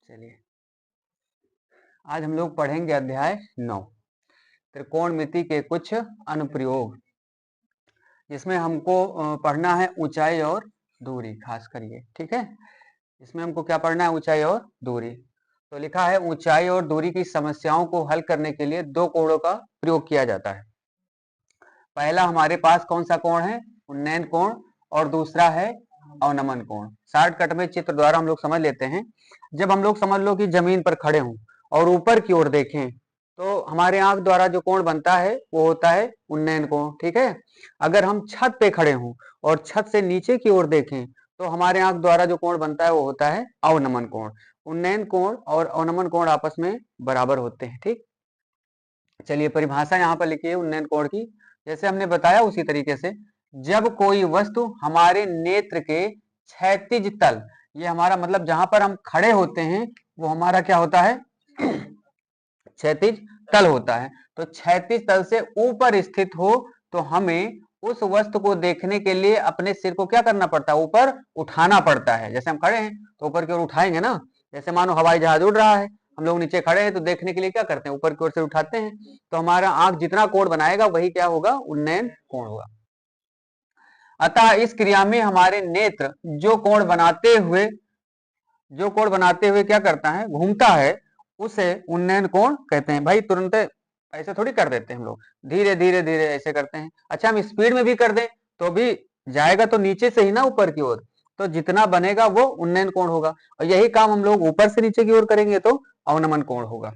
चलिए आज हम लोग पढ़ेंगे अध्याय 9 त्रिकोणमिति के कुछ अनुप्रयोग, जिसमें हमको पढ़ना है ऊंचाई और दूरी खास करिए। ठीक है, इसमें हमको क्या पढ़ना है? ऊंचाई और दूरी। तो लिखा है ऊंचाई और दूरी की समस्याओं को हल करने के लिए दो कोणों का प्रयोग किया जाता है। पहला हमारे पास कौन सा कोण है? उन्नयन कोण। और दूसरा है अवनमन कोण। शॉर्टकट में चित्र द्वारा हम लोग समझ लेते हैं। जब हम लोग समझ लो कि जमीन पर खड़े हों और ऊपर की ओर देखें तो हमारे आंख द्वारा जो कोण बनता है वो होता है उन्नयन कोण। ठीक है, अगर हम छत पे खड़े हों और छत से नीचे की ओर देखें तो हमारे आंख द्वारा जो कोण बनता है वो होता है अवनमन कोण। उन्नयन कोण और अवनमन कोण आपस में बराबर होते हैं। ठीक, चलिए परिभाषा यहाँ पर लिखिए उन्नयन कोण की। जैसे हमने बताया उसी तरीके से, जब कोई वस्तु हमारे नेत्र के क्षैतिज तल, ये हमारा मतलब जहां पर हम खड़े होते हैं वो हमारा क्या होता है? क्षैतिज तल होता है। तो क्षैतिज तल से ऊपर स्थित हो तो हमें उस वस्तु को देखने के लिए अपने सिर को क्या करना पड़ता है? ऊपर उठाना पड़ता है। जैसे हम खड़े हैं तो ऊपर की ओर उठाएंगे ना, जैसे मानो हवाई जहाज उड़ रहा है, हम लोग नीचे खड़े हैं तो देखने के लिए क्या करते हैं? ऊपर की ओर से उठाते हैं। तो हमारा आंख जितना कोण बनाएगा वही क्या होगा? उन्नयन कोण होगा। अतः इस क्रिया में हमारे नेत्र जो कोण बनाते हुए क्या करता है? घूमता है, उसे उन्नयन कोण कहते हैं। भाई तुरंत ऐसे थोड़ी कर देते हैं हम लोग, धीरे धीरे धीरे ऐसे करते हैं। अच्छा, हम स्पीड में भी कर दें तो भी जाएगा तो नीचे से ही ना ऊपर की ओर, तो जितना बनेगा वो उन्नयन कोण होगा। और यही काम हम लोग ऊपर से नीचे की ओर करेंगे तो अवनमन कोण होगा।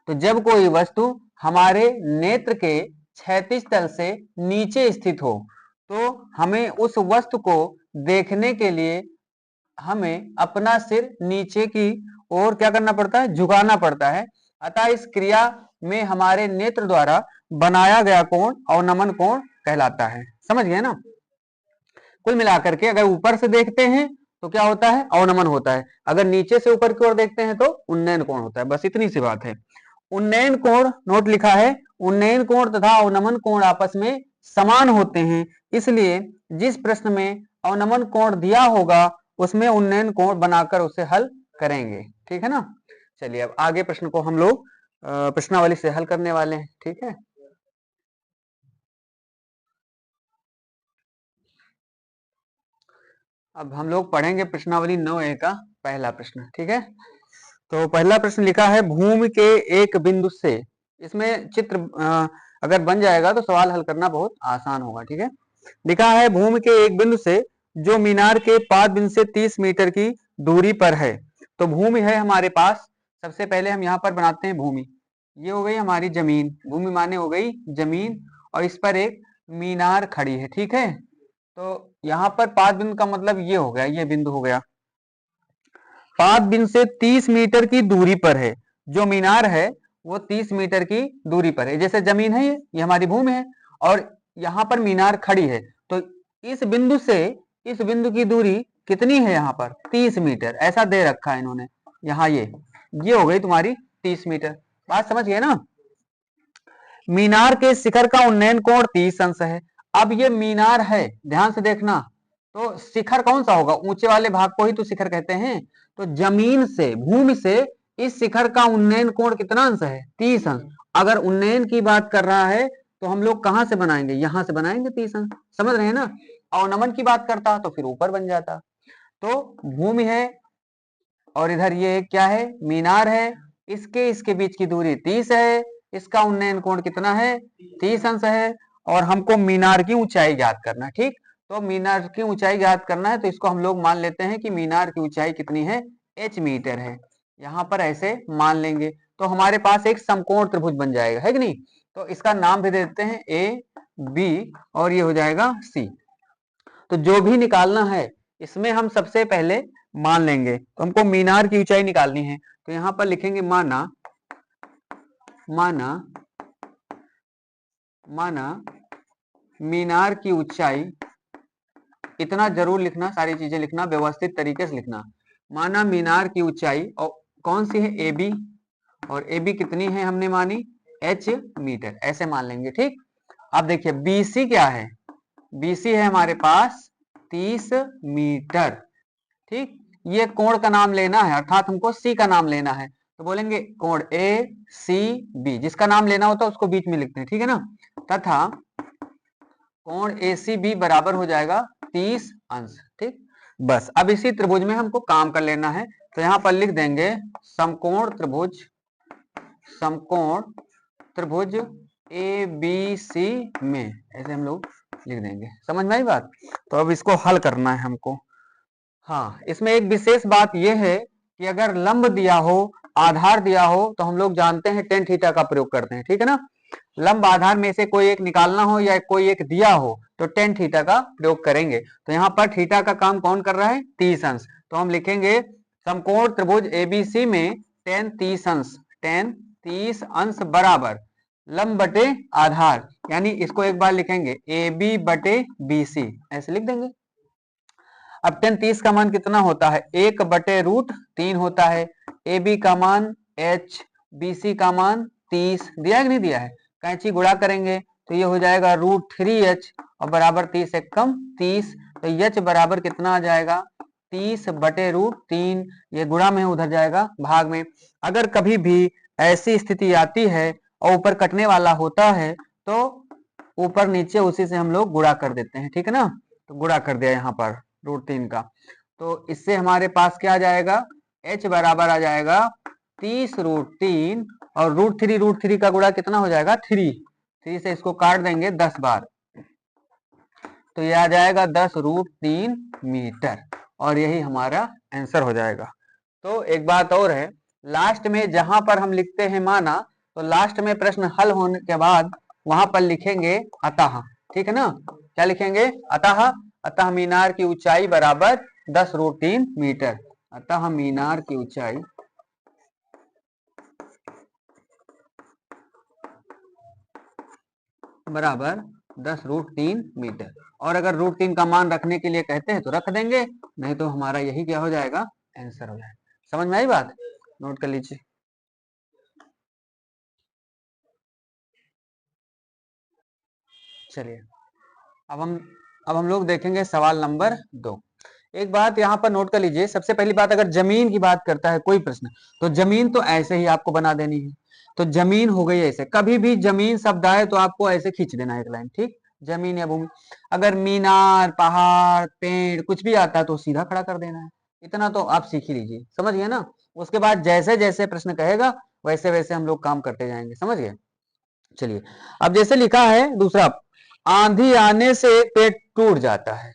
तो जब कोई वस्तु हमारे नेत्र के क्षैतिज तल से नीचे स्थित हो तो हमें उस वस्तु को देखने के लिए हमें अपना सिर नीचे की ओर क्या करना पड़ता है? झुकाना पड़ता है। अतः इस क्रिया में हमारे नेत्र द्वारा बनाया गया कोण अवनमन कोण कहलाता है। समझ गए ना? कुल मिलाकर के अगर ऊपर से देखते हैं तो क्या होता है? अवनमन होता है। अगर नीचे से ऊपर की ओर देखते हैं तो उन्नयन कोण होता है। बस इतनी सी बात है। उन्नयन कोण, नोट लिखा है, उन्नयन कोण तथा अवनमन कोण आपस में समान होते हैं, इसलिए जिस प्रश्न में अवनमन कोण दिया होगा उसमें उन्नयन कोण बनाकर उसे हल करेंगे। ठीक है ना? चलिए अब आगे प्रश्न को हम लोग प्रश्नावली से हल करने वाले हैं। ठीक है, अब हम लोग पढ़ेंगे प्रश्नावली 9A का पहला प्रश्न। ठीक है, तो पहला प्रश्न लिखा है भूमि के एक बिंदु से, इसमें चित्र अगर बन जाएगा तो सवाल हल करना बहुत आसान होगा। ठीक है, लिखा है भूमि के एक बिंदु से जो मीनार के 5 बिंदु से 30 मीटर की दूरी पर है। तो भूमि है हमारे पास। सबसे पहले हम यहाँ पर बनाते हैं भूमि। ये हो गई हमारी जमीन, भूमि माने हो गई जमीन, और इस पर एक मीनार खड़ी है। ठीक है, तो यहाँ पर 5 बिंदु का मतलब ये हो गया, ये बिंदु हो गया 5 बिंदु से 30 मीटर की दूरी पर है। जो मीनार है वो 30 मीटर की दूरी पर है। जैसे जमीन है, ये हमारी भूमि है और यहाँ पर मीनार खड़ी है। तो इस बिंदु से इस बिंदु की दूरी कितनी है? यहाँ पर 30 मीटर ऐसा दे रखा है इन्होंने। यहाँ ये हो गई तुम्हारी 30 मीटर। बात समझ गए ना? मीनार के शिखर का उन्नयन कोण 30 अंश है। अब ये मीनार है, ध्यान से देखना, तो शिखर कौन सा होगा? ऊंचे वाले भाग को ही तो शिखर कहते हैं। तो जमीन से, भूमि से इस शिखर का उन्नयन कोण कितना अंश है? 30 अंश। अगर उन्नयन की बात कर रहा है तो हम लोग कहां से बनाएंगे? यहां से बनाएंगे 30 अंश। समझ रहे हैं ना? अवनमन की बात करता तो फिर ऊपर बन जाता। तो भूमि है और इधर ये क्या है? मीनार है। इसके बीच की दूरी 30 है। इसका उन्नयन कोण कितना है? 30 अंश है। और हमको मीनार की ऊंचाई ज्ञात करना। ठीक, तो मीनार की ऊंचाई ज्ञात करना है तो इसको हम लोग मान लेते हैं कि मीनार की ऊंचाई कितनी है? h मीटर है। यहां पर ऐसे मान लेंगे तो हमारे पास एक समकोण त्रिभुज बन जाएगा, है कि नहीं? तो इसका नाम भी दे देते हैं ए बी और ये हो जाएगा सी। तो जो भी निकालना है इसमें हम सबसे पहले मान लेंगे। तो हमको मीनार की ऊंचाई निकालनी है तो यहां पर लिखेंगे माना माना माना मीनार की ऊंचाई, इतना जरूर लिखना, सारी चीजें लिखना, व्यवस्थित तरीके से लिखना। माना मीनार की ऊंचाई और कौन सी है? ए बी, और ए बी कितनी है हमने मानी? h मीटर, ऐसे मान लेंगे। ठीक, अब देखिए BC क्या है? BC है हमारे पास 30 मीटर। ठीक, ये कोण का नाम लेना है, अर्थात हमको सी का नाम लेना है, तो बोलेंगे कोण ए सी बी, जिसका नाम लेना होता है उसको बीच में लिखते हैं, ठीक है ना। तथा कोण ए सी बी बराबर हो जाएगा 30 अंश, ठीक। बस अब इसी त्रिभुज में हमको काम कर लेना है, तो यहाँ पर लिख देंगे समकोण त्रिभुज, समकोण त्रिभुज ए बी सी में, ऐसे हम लोग लिख देंगे। समझ में आई बात। तो अब इसको हल करना है हमको। हाँ, इसमें एक विशेष बात यह है कि अगर लंब दिया हो, आधार दिया हो, तो हम लोग जानते हैं टेन थीटा का प्रयोग करते हैं, ठीक है ना। लंब आधार में से कोई एक निकालना हो या कोई एक दिया हो तो टेन थीटा का प्रयोग करेंगे। तो यहाँ पर थीटा का काम कौन कर रहा है, 30 अंश। तो हम लिखेंगे समकोण त्रिभुज एबीसी में टेन 30 अंश, टेन 30 अंश बराबर लंब बटे आधार, यानी इसको एक बार लिखेंगे ए बी बटे बी सी, ऐसे लिख देंगे। अब टेन 30 का मान कितना होता है, 1/√3 होता है। ए बी का मान h, बी सी का मान 30 दिया है कि नहीं दिया है, कैंची गुणा करेंगे तो ये हो जाएगा √3h और बराबर 30 एक कम 30, तो h बराबर कितना आ जाएगा 30/√3, ये गुणा में उधर जाएगा भाग में। अगर कभी भी ऐसी स्थिति आती है और ऊपर कटने वाला होता है तो ऊपर नीचे उसी से हम लोग गुणा कर देते हैं, ठीक है ना। तो गुणा कर दिया यहाँ पर √3 का, तो इससे हमारे पास क्या आ जाएगा, h बराबर आ जाएगा 30√3 और √3 का गुणा कितना हो जाएगा 3 से इसको काट देंगे 10 बार, तो ये आ जाएगा 10√3 मीटर, और यही हमारा आंसर हो जाएगा। तो एक बात और है, लास्ट में जहां पर हम लिखते हैं माना, तो लास्ट में प्रश्न हल होने के बाद वहां पर लिखेंगे अतः, ठीक है ना। क्या लिखेंगे, अतः, अतः मीनार की ऊंचाई बराबर 10√3 मीटर, अतः मीनार की ऊंचाई बराबर 10√3 मीटर। और अगर √3 का मान रखने के लिए कहते हैं तो रख देंगे, नहीं तो हमारा यही क्या हो जाएगा, आंसर हो जाएगा। समझ में आई बात, नोट कर लीजिए। चलिए अब हम लोग देखेंगे सवाल नंबर 2। एक बात यहाँ पर नोट कर लीजिए, सबसे पहली बात, अगर जमीन की बात करता है कोई प्रश्न, तो जमीन तो ऐसे ही आपको बना देनी है। तो जमीन हो गई ऐसे, कभी भी जमीन शब्द आए तो आपको ऐसे खींच देना है एक लाइन, ठीक, जमीन या भूमि। अगर मीनार, पहाड़, पेड़ कुछ भी आता है तो सीधा खड़ा कर देना है, इतना तो आप सीख ही लीजिए, समझ गए ना। उसके बाद जैसे जैसे प्रश्न कहेगा वैसे वैसे हम लोग काम करते जाएंगे, समझ गए। चलिए, अब जैसे लिखा है दूसरा, आंधी आने से पेड़ टूट जाता है,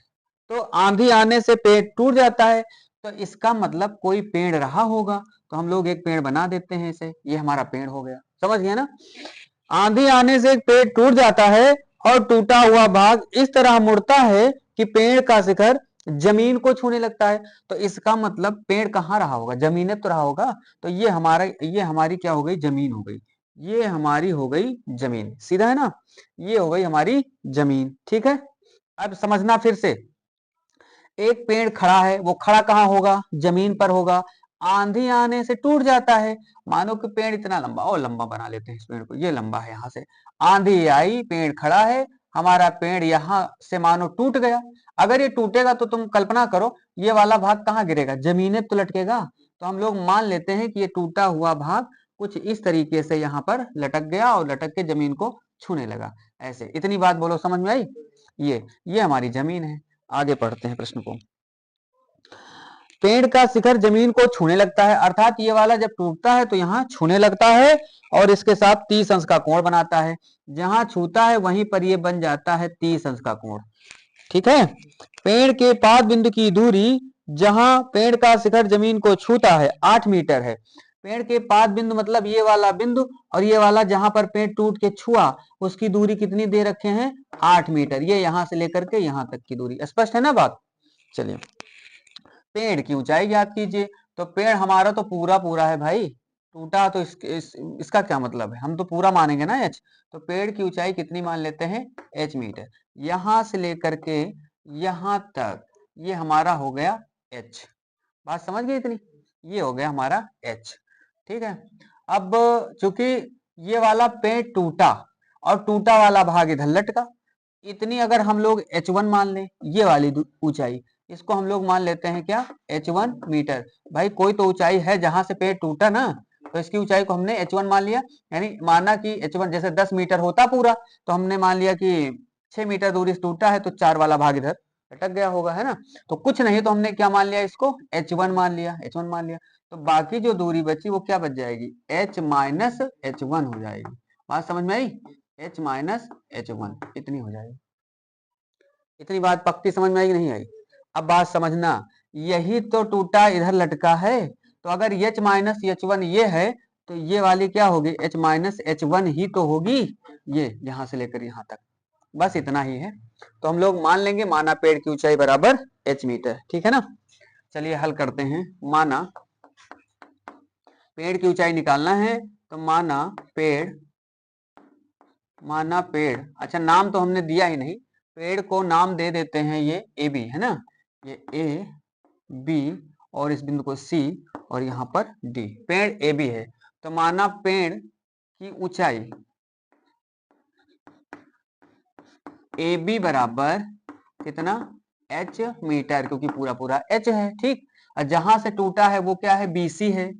तो आंधी आने से पेड़ टूट जाता है, तो इसका मतलब कोई पेड़ रहा होगा, तो हम लोग एक पेड़ बना देते हैं इसे, ये हमारा पेड़ हो गया, समझ गए ना। आंधी आने से एक पेड़ टूट जाता है और टूटा हुआ भाग इस तरह मुड़ता है कि पेड़ का शिखर जमीन को छूने लगता है, तो इसका मतलब पेड़ कहाँ रहा होगा, जमीन तो रहा होगा, तो ये हमारी क्या हो गई, जमीन हो गई, ये हमारी हो गई जमीन, सीधा है ना, ये हो गई हमारी जमीन, ठीक है। अब समझना फिर से, एक पेड़ खड़ा है, वो खड़ा कहाँ होगा, जमीन पर होगा, आंधी आने से टूट जाता है। मानो कि पेड़ इतना लंबा, और लंबा बना लेते हैं इस पेड़ को, ये लंबा है, यहाँ से आंधी आई, पेड़ खड़ा है, हमारा पेड़ यहाँ से मानो टूट गया। अगर ये टूटेगा तो तुम कल्पना करो ये वाला भाग कहाँ गिरेगा, जमीन तो लटकेगा। तो हम लोग मान लेते हैं कि ये टूटा हुआ भाग कुछ इस तरीके से यहाँ पर लटक गया और लटक के जमीन को छूने लगा, ऐसे। इतनी बात बोलो, समझ में आई। ये हमारी जमीन है। आगे पढ़ते हैं प्रश्न को। पेड़ का शिखर जमीन को छूने लगता है, अर्थात ये वाला जब टूटता है तो यहाँ छूने लगता है और इसके साथ 30 अंश का कोण बनाता है, जहां छूता है वहीं पर ये बन जाता है 30 अंश का कोण, ठीक है। पेड़ के पाद बिंदु की दूरी, जहां पेड़ का शिखर जमीन को छूता है, 8 मीटर है। पेड़ के पाद बिंदु मतलब ये वाला बिंदु, और ये वाला जहां पर पेड़ टूट के छुआ उसकी दूरी कितनी दे रखे हैं, 8 मीटर। ये यहां से लेकर के यहां तक की दूरी, स्पष्ट है ना बात। चलिए, पेड़ की ऊंचाई ज्ञात कीजिए। तो पेड़ हमारा तो पूरा पूरा है भाई, टूटा तो इसका क्या मतलब है, हम तो पूरा मानेंगे ना h। तो पेड़ की ऊंचाई कितनी मान लेते हैं, h मीटर। यहां से लेकर के यहां तक ये हमारा हो गया h, बात समझ गए इतनी, ये हो गया हमारा h, ठीक है। अब चूंकि ये वाला पेड़ टूटा और टूटा वाला भाग इधर लटका, इतनी अगर हम लोग h1 मान लें, ये वाली ऊंचाई, इसको हम लोग मान लेते हैं क्या, h1 मीटर। भाई कोई तो ऊंचाई है जहां से पेड़ टूटा ना, तो इसकी ऊंचाई को हमने h1 मान लिया। यानी माना कि h1 जैसे 10 मीटर होता पूरा, तो हमने मान लिया कि 6 मीटर दूरी से टूटा है, तो 4 वाला भाग इधर अटक गया होगा, है ना। तो कुछ नहीं, तो हमने क्या मान लिया, इसको h1 मान लिया, h1 मान लिया। तो बाकी जो दूरी बची वो क्या बच जाएगी, h माइनस h1 हो जाएगी। बात समझ में आई, h माइनस h1 इतनी हो जाएगी। इतनी बात पक्की समझ में आई कि नहीं आई। अब बात समझना, यही तो टूटा इधर लटका है, तो अगर h माइनस h1 ये है, तो ये वाली क्या होगी, h माइनस h1 ही तो होगी, ये यहां से लेकर यहां तक, बस इतना ही है। तो हम लोग मान लेंगे माना पेड़ की ऊंचाई बराबर h मीटर, ठीक है ना। चलिए हल करते हैं। माना पेड़ की ऊंचाई निकालना है, तो माना पेड़, अच्छा नाम तो हमने दिया ही नहीं, पेड़ को नाम दे देते हैं ये ए बी, है ना, ये ए बी, और इस बिंदु को सी, और यहाँ पर डी। पेड़ ए बी है, तो माना पेड़ की ऊंचाई ए बी बराबर कितना, h मीटर, क्योंकि पूरा पूरा h है, ठीक। और जहां से टूटा है वो क्या है, BC है,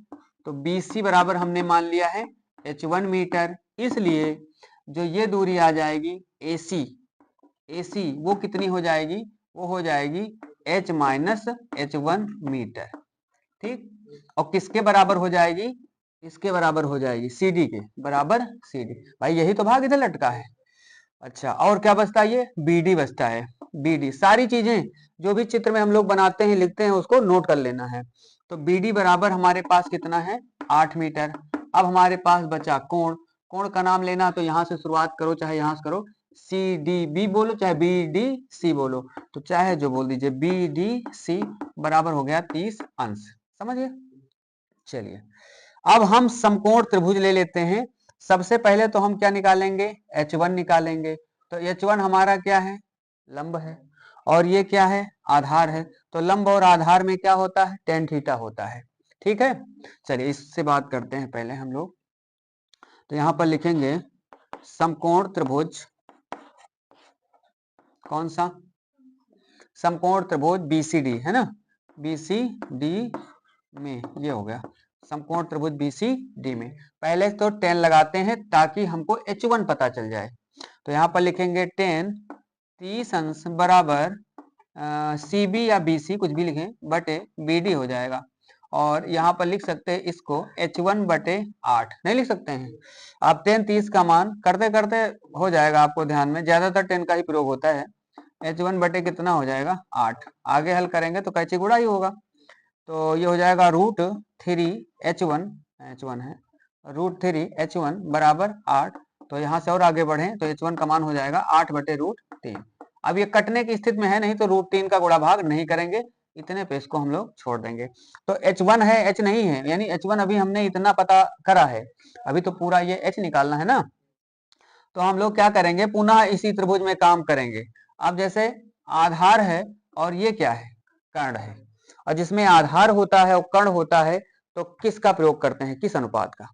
तो BC बराबर हमने मान लिया है h1 मीटर। इसलिए जो ये दूरी आ जाएगी AC, वो कितनी हो जाएगी, वो हो जाएगी h माइनस h1 मीटर, ठीक। और किसके बराबर हो जाएगी, इसके बराबर हो जाएगी, CD के बराबर CD। भाई यही तो भाग इधर लटका है। अच्छा और क्या बचता है, ये BD बचता है, BD। सारी चीजें जो भी चित्र में हम लोग बनाते हैं लिखते हैं उसको नोट कर लेना है। तो BD बराबर हमारे पास कितना है, 8 मीटर। अब हमारे पास बचा कोण, कोण का नाम लेना, तो यहाँ से शुरुआत करो, चाहे यहाँ से करो, CDB बोलो चाहे BDC बोलो, तो चाहे जो बोल दीजिए, BDC बराबर हो गया 30 अंश, समझिए। चलिए अब हम समकोण त्रिभुज ले लेते हैं। सबसे पहले तो हम क्या निकालेंगे, h1 निकालेंगे। तो h1 हमारा क्या है, लंब है, और ये क्या है, आधार है। तो लंब और आधार में क्या होता है, tan थीटा होता है, ठीक है। चलिए इससे बात करते हैं पहले हम लोग। तो यहां पर लिखेंगे समकोण त्रिभुज, कौन सा, समकोण त्रिभुज BCD, है ना, BCD में ये हो गया समकोण त्रिभुज BCD में। पहले तो tan लगाते हैं ताकि हमको h1 पता चल जाए। तो यहाँ पर लिखेंगे tan 30 अंश बराबर CB या BC कुछ भी लिखें बटे BD हो जाएगा। और यहाँ पर लिख सकते हैं इसको h1 बटे 8, नहीं लिख सकते हैं आप, tan 30 का मान करते करते हो जाएगा, आपको ध्यान में ज्यादातर tan का ही प्रयोग होता है। h1 बटे कितना हो जाएगा, 8। आगे हल करेंगे तो कैची गुणा ही होगा, तो ये हो जाएगा √3 h1 है, √3 h1 बराबर 8। तो यहाँ से और आगे बढ़े तो h1 का मान हो जाएगा 8 बटे √3। अब ये कटने की स्थिति में है, नहीं तो √3 का गुणा भाग नहीं करेंगे, इतने पे इसको हम लोग छोड़ देंगे। तो h1 है, h नहीं है, यानी h1 अभी हमने इतना पता करा है, अभी तो पूरा ये h निकालना है ना। तो हम लोग क्या करेंगे, पुनः इसी त्रिभुज में काम करेंगे। अब जैसे आधार है और ये क्या है, कर्ण है, और जिसमें आधार होता है और कर्ण होता है, तो किसका प्रयोग करते हैं, किस अनुपात का,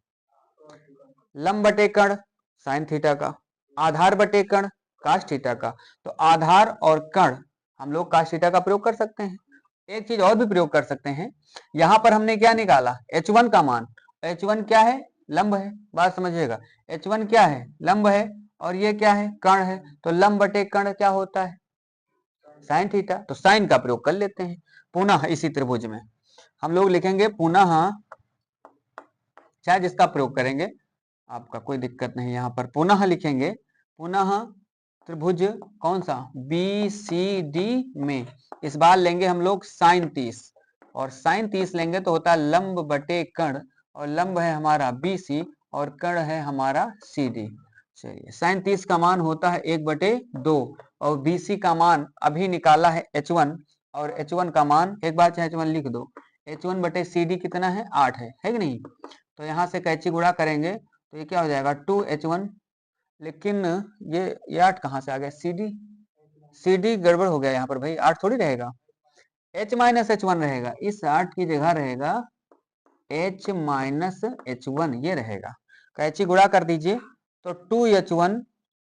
लंब बटे कर्ण साइन थीटा का, आधार बटे कर्ण काश थीटा का। तो आधार और कर्ण हम लोग काश थीटा का प्रयोग कर सकते हैं। एक चीज और भी प्रयोग कर सकते हैं, यहां पर हमने क्या निकाला, h1 का मान, h1 क्या है, लंब है, बात समझिएगा, h1 क्या है, लंब है, और ये क्या है, कर्ण है। तो लंब बटे कर्ण क्या होता है, साइन थीटा। तो साइन का प्रयोग कर लेते हैं पुनः इसी त्रिभुज में। हम लोग लिखेंगे पुनः, चाहे जिसका प्रयोग करेंगे आपका कोई दिक्कत नहीं, यहाँ पर पुनः लिखेंगे, पुनः त्रिभुज कौन सा, BCD में इस बार लेंगे हम लोग साइन 30, और साइन 30 लेंगे तो होता है लंब बटे कर्ण, और लंब है हमारा BC और कर्ण है हमारा CD। चलिए साइन 30 का मान होता है 1/2, और BC का मान अभी निकाला है h1, और h1 का मान एक बार चाहे h1 लिख दो, h1 बटे CD कितना है, 8 है कि नहीं। तो यहाँ से कैची गुणा करेंगे तो ये क्या हो जाएगा 2h1, लेकिन ये 8 कहाँ से आ गया, CD गड़बड़ हो गया यहाँ पर भाई, 8 थोड़ी रहेगा, h माइनस h1 रहेगा, इस 8 की जगह रहेगा h माइनस h1, ये रहेगा। कैची गुणा कर दीजिए तो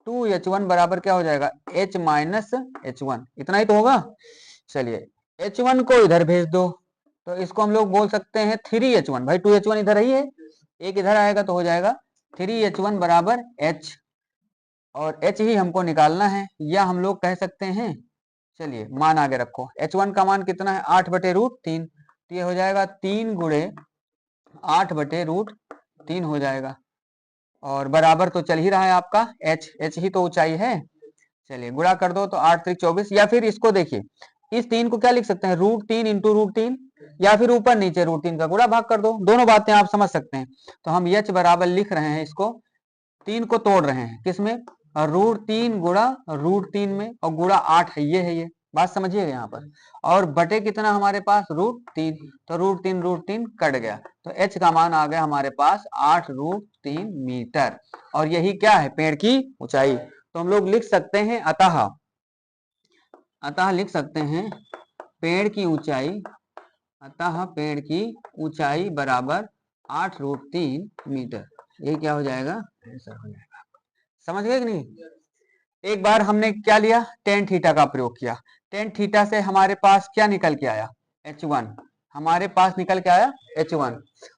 2h1 बराबर क्या हो जाएगा, h माइनस h1, इतना ही तो होगा। चलिए H1 को इधर भेज दो, तो इसको हम लोग बोल सकते हैं 3H1। भाई 2H1 इधर ही है, एक इधर आएगा तो हो जाएगा 3H1 बराबर H, और H ही हमको निकालना है, या हम लोग कह सकते हैं, चलिए मान आगे रखो, H1 का मान कितना है 8/√3, तो ये हो जाएगा 3 गुणे 8/√3 हो जाएगा, और बराबर तो चल ही रहा है आपका H ही तो ऊंचाई है। चलिए गुणा कर दो तो 8 3 24, या फिर इसको देखिए, इस 3 को क्या लिख सकते हैं, √3 इंटू √3, या फिर ऊपर नीचे √3 का गुणा भाग कर दो, दोनों बातें आप समझ सकते हैं। तो हम H बराबर लिख रहे हैं, इसको 3 को तोड़ रहे हैं किसमें, √3 गुणा √3 में, और गुणा 8 है ये बात समझिएगा यहाँ पर, और बटे कितना हमारे पास √3, तो √3 कट गया, तो H का मान आ गया हमारे पास 8√3 मीटर, और यही क्या है, पेड़ की ऊंचाई। तो हम लोग लिख सकते हैं अतः लिख सकते हैं पेड़ की ऊंचाई, अतः पेड़ की ऊंचाई बराबर 8√3 मीटर। ये क्या हो जाएगा, आंसर हो जाएगा। समझ गए कि नहीं। एक बार हमने क्या लिया, टेन थीटा का प्रयोग किया, टेन थीटा से हमारे पास क्या निकल के आया, H1 हमारे पास निकल के आया H1।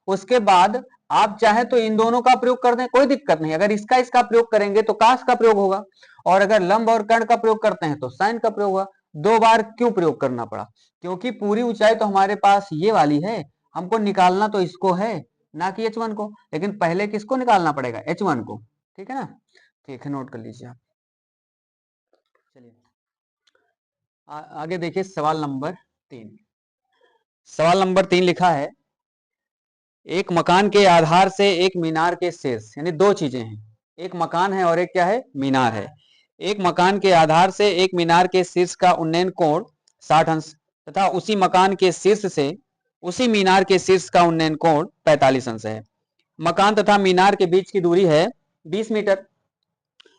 उसके बाद आप चाहे तो इन दोनों का प्रयोग कर दें, कोई दिक्कत नहीं, अगर इसका प्रयोग करेंगे तो काश का प्रयोग होगा, और अगर लंब और कर्ण का प्रयोग करते हैं तो साइन का प्रयोग होगा। दो बार क्यों प्रयोग करना पड़ा, क्योंकि पूरी ऊंचाई तो हमारे पास ये वाली है, हमको निकालना तो इसको है ना कि H1 को, लेकिन पहले किसको निकालना पड़ेगा, H1 को। ठीक है ना, ठीक है, नोट कर लीजिए आप। चलिए आगे देखिए सवाल नंबर 3। सवाल नंबर 3 लिखा है, एक मकान के आधार से एक मीनार के शीर्ष, यानी दो चीजें हैं, एक मकान है और एक क्या है, मीनार है। एक मकान के आधार से एक मीनार के शीर्ष का उन्नयन कोण 60 अंश, तथा उसी मकान के शीर्ष से उसी मीनार के शीर्ष का उन्नयन कोण 45 अंश है। मकान तथा मीनार के बीच की दूरी है 20 मीटर।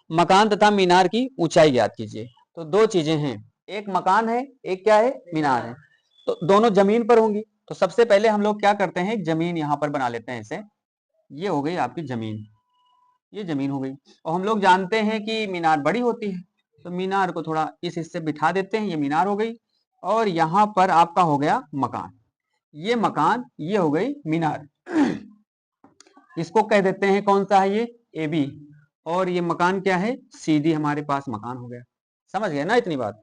मकान तथा मीनार की ऊंचाई ज्ञात कीजिए। तो दो चीजें हैं, एक मकान है, एक क्या है, मीनार है, तो दोनों जमीन पर होंगी। तो सबसे पहले हम लोग क्या करते हैं, जमीन यहां पर बना लेते हैं इसे, ये हो गई आपकी जमीन, ये जमीन हो गई, और हम लोग जानते हैं कि मीनार बड़ी होती है, तो मीनार को थोड़ा इस हिस्से बिठा देते हैं, ये मीनार हो गई, और यहां पर आपका हो गया मकान, ये मकान, ये हो गई मीनार। इसको कह देते हैं कौन सा है, ये AB, और ये मकान क्या है, CD हमारे पास मकान हो गया। समझ गए ना इतनी बात।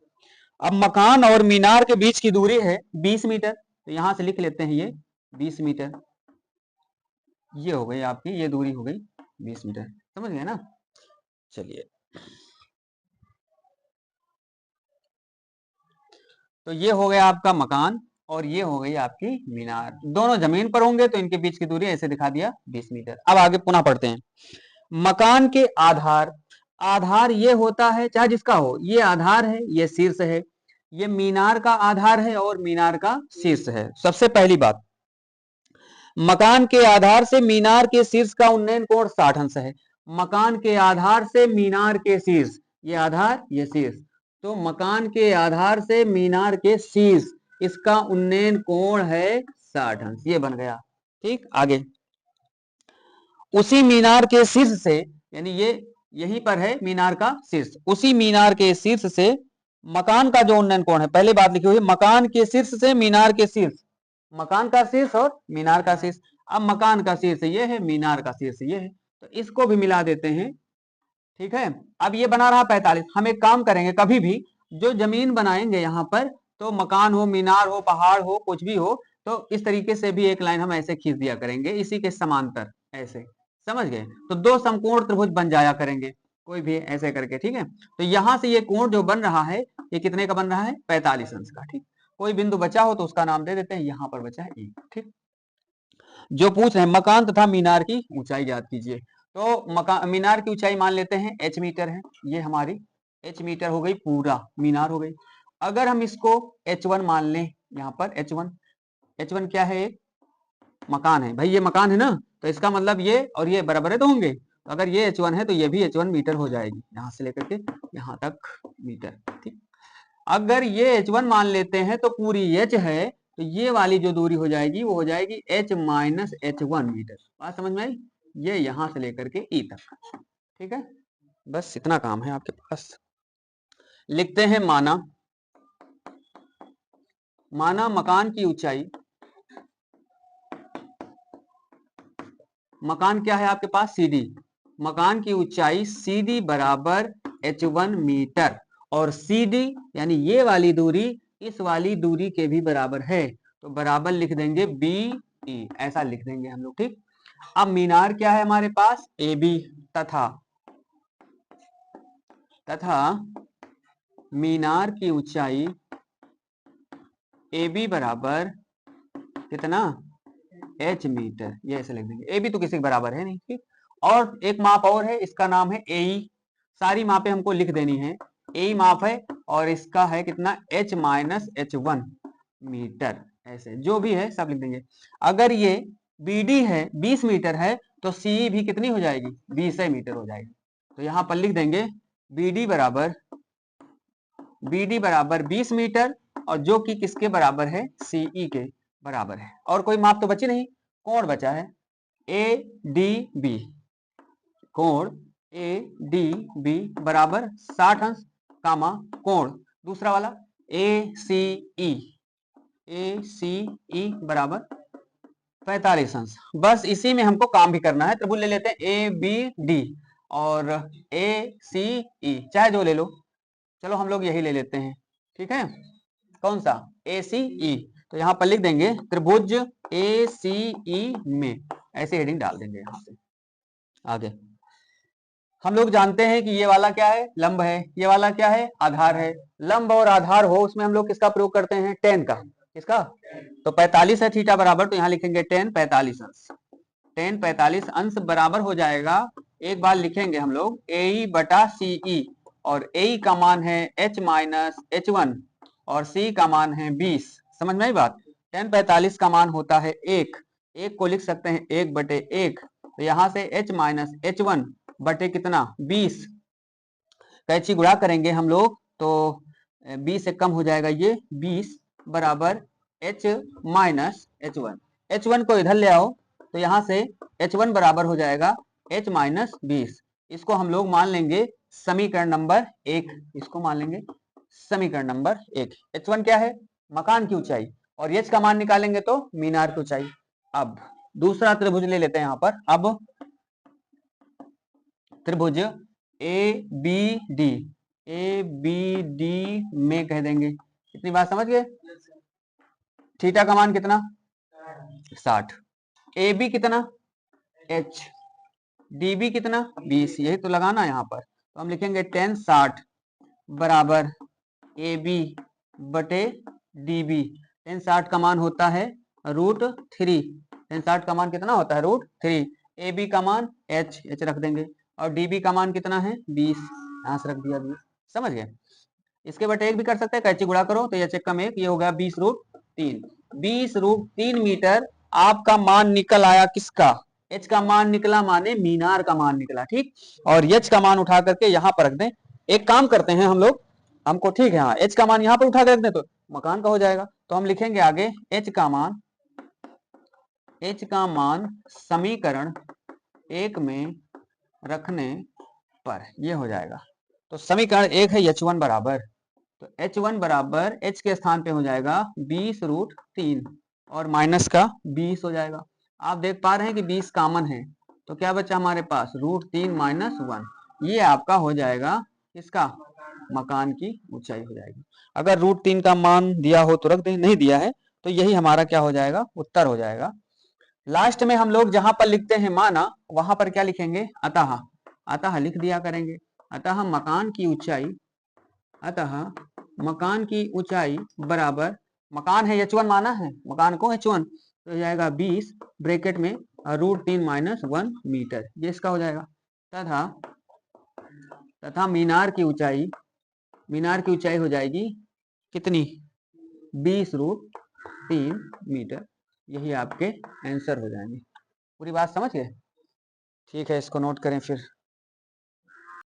अब मकान और मीनार के बीच की दूरी है 20 मीटर, तो यहां से लिख लेते हैं ये 20 मीटर, ये हो गई आपकी, ये दूरी हो गई 20 मीटर। समझ गए ना। चलिए तो ये हो गया आपका मकान, और ये हो गई आपकी मीनार, दोनों जमीन पर होंगे तो इनके बीच की दूरी ऐसे दिखा दिया 20 मीटर। अब आगे पुनः पढ़ते हैं। मकान के आधार, आधार ये होता है चाहे जिसका हो, ये आधार है, ये शीर्ष है, ये मीनार का आधार है और मीनार का शीर्ष है। सबसे पहली बात, मकान के आधार से मीनार के शीर्ष का उन्नयन कोण 60 अंश है। मकान के आधार से मीनार के शीर्ष, ये आधार ये शीर्ष, तो मकान के आधार से मीनार के शीर्ष, इसका उन्नयन कोण है 60 अंश, ये बन गया। ठीक, आगे उसी मीनार के शीर्ष से, यानी ये यहीं पर है मीनार का शीर्ष, उसी मीनार के शीर्ष से मकान का जो उन्नयन कोण है, पहले बात लिखी हुई मकान के शीर्ष से मीनार के शीर्ष, मकान का शीर्ष और मीनार का शीर्ष। अब मकान का शीर्ष ये है, मीनार का शीर्ष ये है, तो इसको भी मिला देते हैं। ठीक है, अब ये बना रहा 45। हम एक काम करेंगे, कभी भी जो जमीन बनाएंगे यहाँ पर, तो मकान हो, मीनार हो, पहाड़ हो, कुछ भी हो, तो इस तरीके से भी एक लाइन हम ऐसे खींच दिया करेंगे, इसी के समांतर ऐसे, समझ गए, तो दो समकोण त्रिभुज बन जाया करेंगे, कोई भी ऐसे करके। ठीक है, तो यहां से ये कोण जो बन रहा है, ये कितने का बन रहा है, 45 अंश का। ठीक, कोई बिंदु बचा हो तो उसका नाम दे देते हैं, यहां पर बचा है E। ठीक, जो पूछ रहे हैं मकान तथा मीनार की ऊंचाई ज्ञात कीजिए, तो मकान मीनार की ऊंचाई मान लेते हैं H मीटर है, ये हमारी H मीटर हो गई, पूरा मीनार हो गई। अगर हम इसको H1 मान लें, यहाँ पर H1 क्या है, मकान है, भाई ये मकान है ना, तो इसका मतलब ये और ये बराबर है तो होंगे, तो अगर ये H1 है तो ये भी H1 मीटर हो जाएगी, यहां से लेकर के यहां तक मीटर। ठीक, अगर ये H1 मान लेते हैं तो पूरी H है, तो ये वाली जो दूरी हो जाएगी वो हो जाएगी H माइनस H1 मीटर। बात समझ में आई, ये यहां से लेकर के E तक। ठीक है, बस इतना काम है आपके पास। लिखते हैं माना माना मकान की ऊंचाई, मकान क्या है आपके पास, CD, मकान की ऊंचाई CD बराबर h1 मीटर, और CD यानी ये वाली दूरी इस वाली दूरी के भी बराबर है, तो बराबर लिख देंगे BE, ऐसा लिख देंगे हम लोग। ठीक, अब मीनार क्या है हमारे पास, AB, तथा मीनार की ऊंचाई AB बराबर कितना, H मीटर, ये ऐसे लिख देंगे। AB तो किसी के बराबर है नहीं। ठीक, और एक माप और है, इसका नाम है AE, सारी मापें हमको लिख देनी है। AE माप है और इसका है कितना, H माइनस H1 मीटर, ऐसे जो भी है सब लिख देंगे। अगर ये BD है 20 मीटर है तो CE भी कितनी हो जाएगी, 20 मीटर हो जाएगी। तो यहां पर लिख देंगे BD बराबर 20 मीटर, और जो कि किसके बराबर है, CE के बराबर है। और कोई माप तो बची नहीं, कोण बचा है ADB, कोण ADB बराबर 60 अंश, कामा कोण दूसरा वाला ACE बराबर 45 अंश। बस इसी में हमको काम भी करना है। त्रिभुज ले लेते हैं ABD और ACE, चाहे जो ले लो, चलो हम लोग यही ले लेते हैं। ठीक है, कौन सा, ACE, तो यहां पर लिख देंगे त्रिभुज ACE में, ऐसे हेडिंग डाल देंगे। यहां से आगे हम लोग जानते हैं कि ये वाला क्या है, लंब है, ये वाला क्या है, आधार है। लंब और आधार हो उसमें हम लोग किसका प्रयोग करते हैं, tan का, किसका, तो 45 है थीटा बराबर, तो यहां लिखेंगे tan 45 अंश, tan 45 अंश बराबर हो जाएगा, एक बार लिखेंगे हम लोग AE बटा CE, और AE का मान है H माइनस H1 और C का मान है 20। समझ में आई बात, tan 45 का मान होता है 1, एक को लिख सकते हैं 1 बटे 1, तो यहां से H माइनस H1 बटे कितना, 20, कैंची गुणा करेंगे हम लोग तो 20 से कम हो जाएगा ये, 20 बराबर H माइनस H1, H1 को इधर ले आओ तो यहां से H1 बराबर हो जाएगा H माइनस 20, इसको हम लोग मान लेंगे समीकरण नंबर 1, इसको मान लेंगे समीकरण नंबर 1। H1 क्या है, मकान की ऊंचाई, और H का मान निकालेंगे तो मीनार की ऊंचाई। अब दूसरा त्रिभुज ले लेते हैं यहां पर, अब त्रिभुज ABD में कह देंगे, इतनी बात समझ गए, थीटा का मान कितना 60, AB कितना H, DB कितना 20, यही तो लगाना है यहाँ पर, तो हम लिखेंगे tan 60 बराबर AB बटे DB, tan 60 का मान होता है √3, tan 60 का मान कितना होता है √3, AB का मान H रख देंगे, और DB का मान कितना है 20, यहाँ से रख दिया 20, समझ गए। इसके बटे 1 भी कर सकते हैं, कैंची गुणा करो तो H कम 1, ये हो गया 20√3, 20√3 मीटर आपका मान निकल आया, किसका, H का मान निकला माने मीनार का मान निकला। ठीक, और H का मान उठा करके यहाँ पर रख दें, एक काम करते हैं हम लोग, हमको ठीक है, हाँ H का मान यहाँ पर उठा कर रख दें तो मकान का हो जाएगा, तो हम लिखेंगे आगे H का मान समीकरण 1 में रखने पर ये हो जाएगा, तो समीकरण 1 है H1 बराबर, तो H1 बराबर H के स्थान पे हो जाएगा 20√3 और माइनस का 20 हो जाएगा। आप देख पा रहे हैं कि 20 कॉमन है, तो क्या बचा हमारे पास √3 माइनस 1, ये आपका हो जाएगा इसका मकान की ऊंचाई हो जाएगी। अगर √3 का मान दिया हो तो रख दें, नहीं दिया है तो यही हमारा क्या हो जाएगा, उत्तर हो जाएगा। लास्ट में हम लोग जहां पर लिखते हैं माना, वहां पर क्या लिखेंगे, अतः लिख दिया करेंगे, अतः मकान की ऊंचाई बराबर, मकान है H1 माना है, मकान को H1, तो हो जाएगा 20 ब्रैकेट में √3 माइनस 1 मीटर, ये इसका हो जाएगा। तथा मीनार की ऊंचाई हो जाएगी कितनी, 20√3 मीटर, यही आपके आंसर हो जाएंगे। पूरी बात समझ गए, ठीक है, इसको नोट करें फिर।